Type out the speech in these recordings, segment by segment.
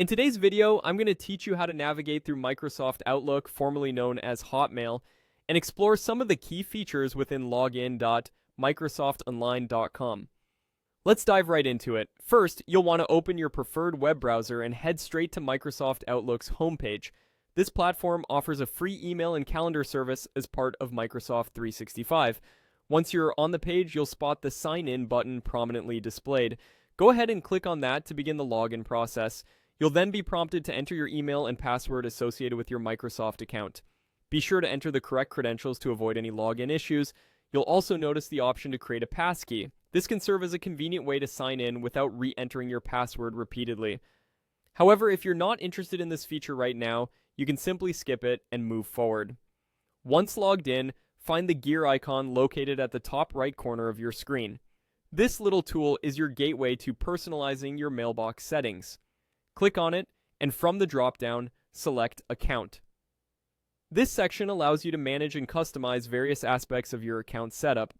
In today's video, I'm going to teach you how to navigate through Microsoft Outlook, formerly known as Hotmail, and explore some of the key features within login.microsoftonline.com. Let's dive right into it. First, you'll want to open your preferred web browser and head straight to Microsoft Outlook's homepage. This platform offers a free email and calendar service as part of Microsoft 365. Once you're on the page, you'll spot the Sign In button prominently displayed. Go ahead and click on that to begin the login process. You'll then be prompted to enter your email and password associated with your Microsoft account. Be sure to enter the correct credentials to avoid any login issues. You'll also notice the option to create a passkey. This can serve as a convenient way to sign in without re-entering your password repeatedly. However, if you're not interested in this feature right now, you can simply skip it and move forward. Once logged in, find the gear icon located at the top right corner of your screen. This little tool is your gateway to personalizing your mailbox settings. Click on it, and from the drop-down, select Account. This section allows you to manage and customize various aspects of your account setup.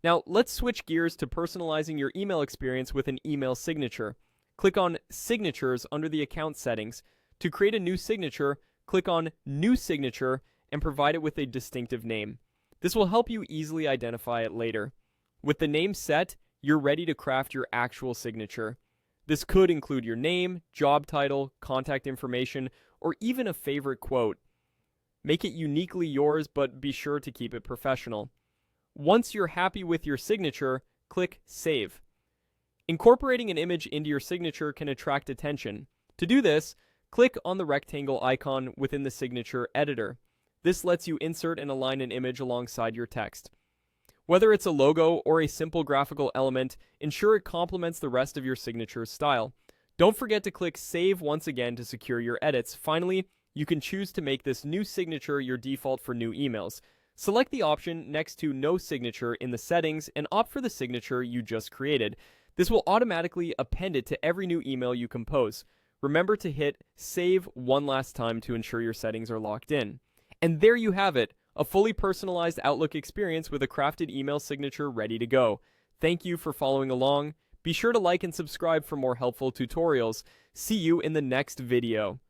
Now, let's switch gears to personalizing your email experience with an email signature. Click on Signatures under the account settings. To create a new signature, click on New Signature and provide it with a distinctive name. This will help you easily identify it later. With the name set, you're ready to craft your actual signature. This could include your name, job title, contact information, or even a favorite quote. Make it uniquely yours, but be sure to keep it professional. Once you're happy with your signature, click Save. Incorporating an image into your signature can attract attention. To do this, click on the rectangle icon within the signature editor. This lets you insert and align an image alongside your text. Whether it's a logo or a simple graphical element, ensure it complements the rest of your signature style. Don't forget to click Save once again to secure your edits. Finally, you can choose to make this new signature your default for new emails. Select the option next to No Signature in the settings and opt for the signature you just created. This will automatically append it to every new email you compose. Remember to hit Save one last time to ensure your settings are locked in. And there you have it, a fully personalized Outlook experience with a crafted email signature ready to go. Thank you for following along. Be sure to like and subscribe for more helpful tutorials. See you in the next video.